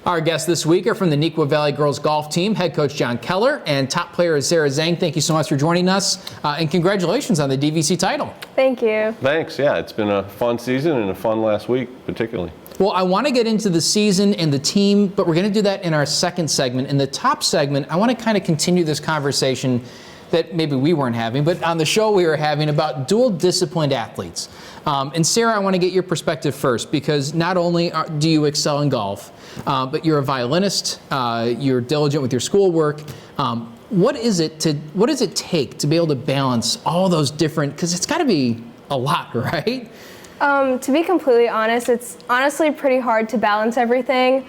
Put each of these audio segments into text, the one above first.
Our guests this week are from the Neuqua Valley girls golf team, head coach John Keller and top player is Zheng. Thank you so much for joining us, and congratulations on the DVC title. Thank you. Thanks. Yeah, it's been a fun season and a fun last week, particularly. Well, I want to get into the season and the team, but we're going to do that in our second segment. In the top segment, I want to kind of continue this conversation that maybe we weren't having, but on the show we were having about dual disciplined athletes. And Sarah, I want to get your perspective first, because not only do you excel in golf, but you're a violinist, you're diligent with your schoolwork. What does it take to be able to balance all those different, because it's got to be a lot, right? To be completely honest, it's honestly pretty hard to balance everything.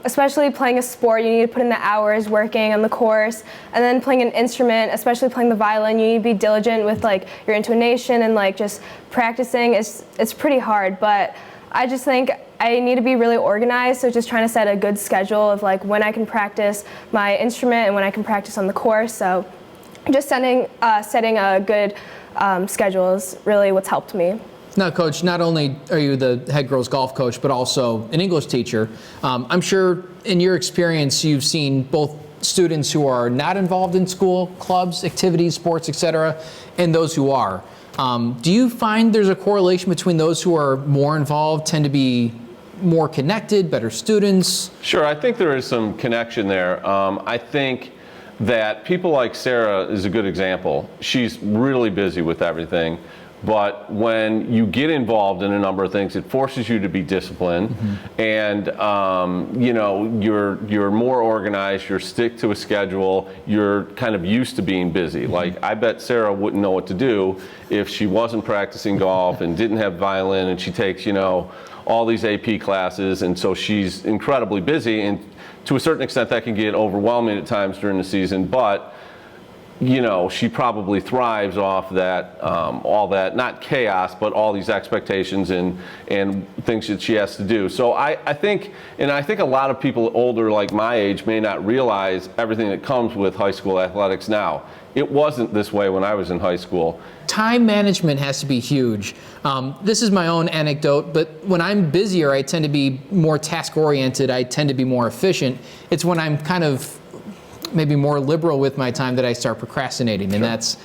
Especially playing a sport, you need to put in the hours working on the course, and then playing an instrument, especially playing the violin, you need to be diligent with like your intonation and like just practicing. It's pretty hard, but I just think I need to be really organized, so just trying to set a good schedule of like when I can practice my instrument and when I can practice on the course. So just setting a good schedule is really what's helped me. Now, Coach, not only are you the head girls golf coach, but also an English teacher. I'm sure in your experience, you've seen both students who are not involved in school, clubs, activities, sports, etc., and those who are. Do you find there's a correlation between those who are more involved tend to be more connected, better students? Sure, I think there is some connection there. I think that people like Sarah is a good example. She's really busy with everything. But when you get involved in a number of things, it forces you to be disciplined, and you know, you're more organized. You're stick to a schedule. You're kind of used to being busy. Like, I bet Sarah wouldn't know what to do if she wasn't practicing golf and didn't have violin, and she takes, you know, all these AP classes, and so she's incredibly busy. And to a certain extent, that can get overwhelming at times during the season, but you know, she probably thrives off that, all that, not chaos, but all these expectations and things that she has to do. So I think a lot of people older, like my age, may not realize everything that comes with high school athletics now. It wasn't this way when I was in high school. Time management has to be huge. This is my own anecdote, but when I'm busier, I tend to be more task-oriented. I tend to be more efficient. It's when I'm kind of maybe more liberal with my time that I start procrastinating, and that's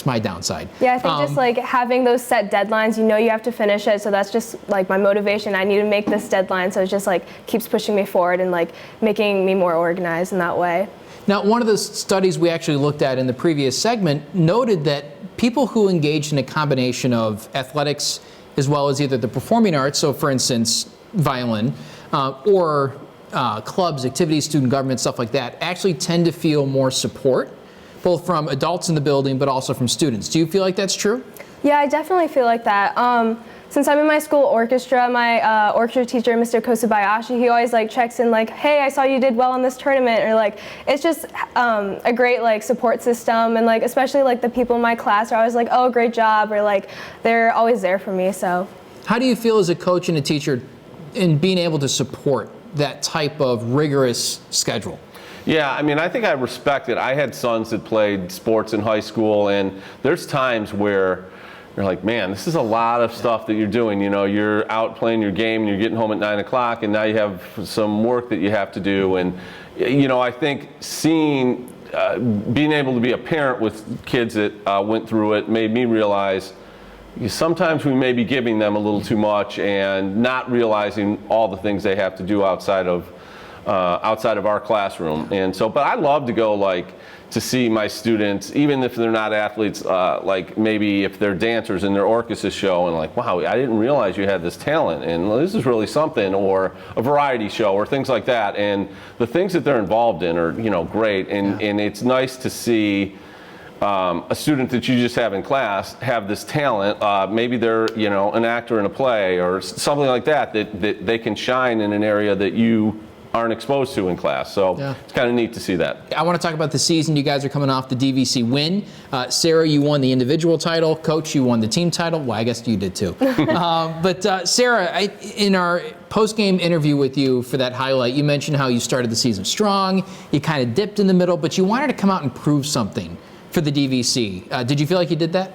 my downside. Yeah, I think just like having those set deadlines, you know you have to finish it, so that's just like my motivation. I need to make this deadline, so it just like keeps pushing me forward and like making me more organized in that way. Now, one of the studies we actually looked at in the previous segment noted that people who engaged in a combination of athletics as well as either the performing arts, so for instance, violin, or clubs, activities, student government, stuff like that, actually tend to feel more support, both from adults in the building, but also from students. Do you feel like that's true? Yeah, I definitely feel like that. Since I'm in my school orchestra, my orchestra teacher, Mr. Kosubayashi, he always like checks in like, hey, I saw you did well in this tournament, or like, it's just a great like support system, and like especially like the people in my class are always like, oh, great job, or like they're always there for me. So how do you feel as a coach and a teacher in being able to support that type of rigorous schedule? Yeah, I mean, I think I respect it. I had sons that played sports in high school, and there's times where you're like, man, this is a lot of stuff that you're doing. You know, you're out playing your game and you're getting home at 9 o'clock, and now you have some work that you have to do. And, you know, I think seeing, being able to be a parent with kids that went through it made me realize sometimes we may be giving them a little too much and not realizing all the things they have to do outside of our classroom. And so, but I love to go like to see my students, even if they're not athletes, like maybe if they're dancers in their orchestra show, and like, wow, I didn't realize you had this talent, and this is really something, or a variety show or things like that. And the things that they're involved in are, you know, great. And it's nice to see a student that you just have in class have this talent. Maybe they're, you know, an actor in a play or something like that, that they can shine in an area that you aren't exposed to in class. So it's kind of neat to see that. I want to talk about the season. You guys are coming off the DVC win. Sarah, you won the individual title. Coach, you won the team title. Well, I guess you did too. But Sarah, in our post-game interview with you for that highlight, you mentioned how you started the season strong. You kind of dipped in the middle, but you wanted to come out and prove something for the DVC. Did you feel like you did that?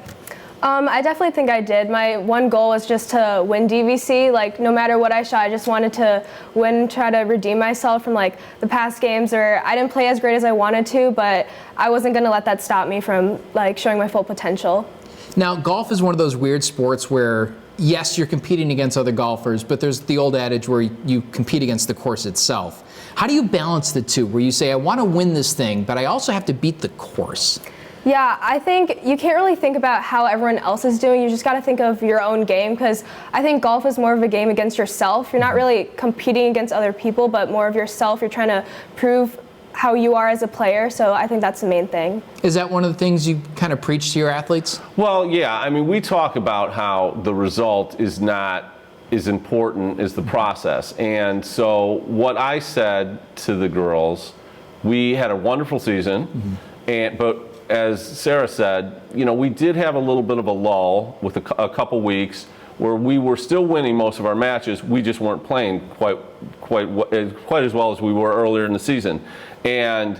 I definitely think I did. My one goal was just to win DVC. Like, no matter what I shot, I just wanted to win, try to redeem myself from like the past games where I didn't play as great as I wanted to, but I wasn't going to let that stop me from like showing my full potential. Now, golf is one of those weird sports where, yes, you're competing against other golfers, but there's the old adage where you compete against the course itself. How do you balance the two, where you say, I want to win this thing, but I also have to beat the course? Yeah, I think you can't really think about how everyone else is doing. You just got to think of your own game, because I think golf is more of a game against yourself. You're not really competing against other people, but more of yourself. You're trying to prove how you are as a player, so I think that's the main thing. Is that one of the things you kind of preach to your athletes? Well, yeah. I mean, we talk about how the result is not as important as the process. And so what I said to the girls, we had a wonderful season, but as Sarah said, you know, we did have a little bit of a lull with a couple weeks where we were still winning most of our matches. We just weren't playing quite as well as we were earlier in the season. And,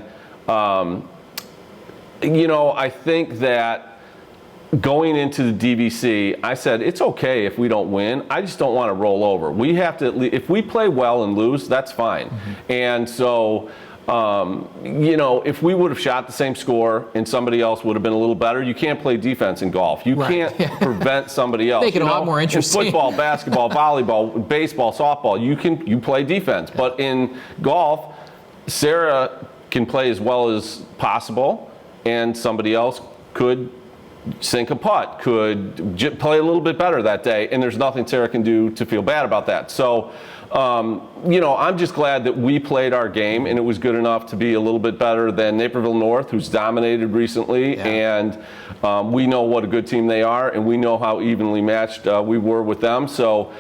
you know, I think that going into the DVC, I said, it's okay if we don't win. I just don't want to roll over. We have to, if we play well and lose, that's fine. And so, you know, if we would have shot the same score and somebody else would have been a little better, you can't play defense in golf. You can't prevent somebody else. Make it a lot more interesting. In football, basketball, volleyball, baseball, softball, you play defense. But in golf, Sarah can play as well as possible, and somebody else could sink a putt, could play a little bit better that day, and there's nothing Sarah can do to feel bad about that. So, you know, I'm just glad that we played our game, and it was good enough to be a little bit better than Naperville North, who's dominated recently, and we know what a good team they are, and we know how evenly matched we were with them. So,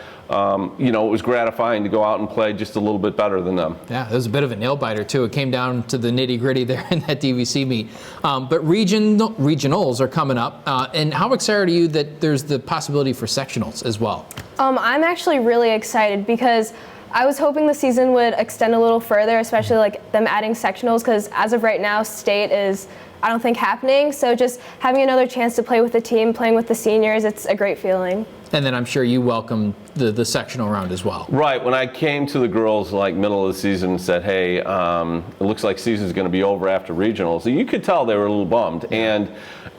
you know, it was gratifying to go out and play just a little bit better than them. Yeah, it was a bit of a nail biter too. It came down to the nitty gritty there in that DVC meet. But regionals are coming up, and how excited are you that there's the possibility for sectionals as well? I'm actually really excited because I was hoping the season would extend a little further, especially like them adding sectionals, because as of right now, state is, I don't think, happening. So just having another chance to play with the team, playing with the seniors, it's a great feeling. And then I'm sure you welcome the sectional round as well. Right. When I came to the girls like middle of the season and said, hey, it looks like season's going to be over after regionals, you could tell they were a little bummed. And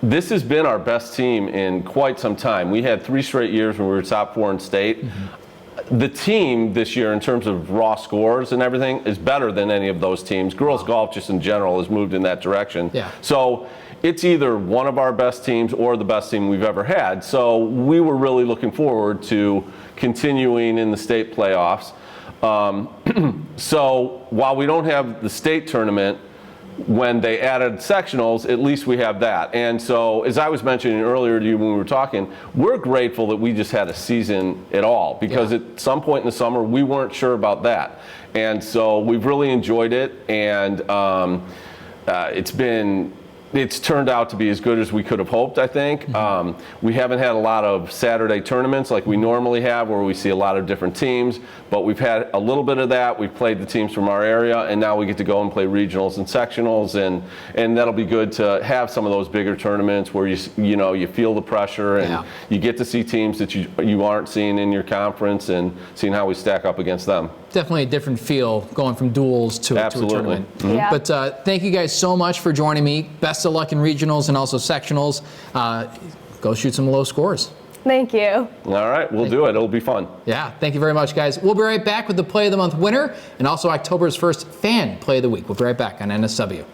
this has been our best team in quite some time. We had 3 straight years when we were top 4 in state. The team this year, in terms of raw scores and everything, is better than any of those teams. Girls golf just in general has moved in that direction. Yeah. So it's either one of our best teams or the best team we've ever had. So we were really looking forward to continuing in the state playoffs. So while we don't have the state tournament, when they added sectionals, at least we have that. And so, as I was mentioning earlier to you when we were talking, we're grateful that we just had a season at all, because at some point in the summer, we weren't sure about that. And so we've really enjoyed it, and it's turned out to be as good as we could have hoped, I think. We haven't had a lot of Saturday tournaments like we normally have, where we see a lot of different teams, but we've had a little bit of that. We've played the teams from our area, and now we get to go and play regionals and sectionals, and that'll be good to have some of those bigger tournaments where you know, you feel the pressure, and you get to see teams that you aren't seeing in your conference, and seeing how we stack up against them. Definitely a different feel going from duels to a tournament. But thank you guys so much for joining me. Best of luck in regionals and also sectionals. Go shoot some low scores. Thank you. All right, we'll do it. It'll be fun. Yeah, thank you very much, guys. We'll be right back with the Play of the Month winner and also October's first Fan Play of the Week. We'll be right back on NSW.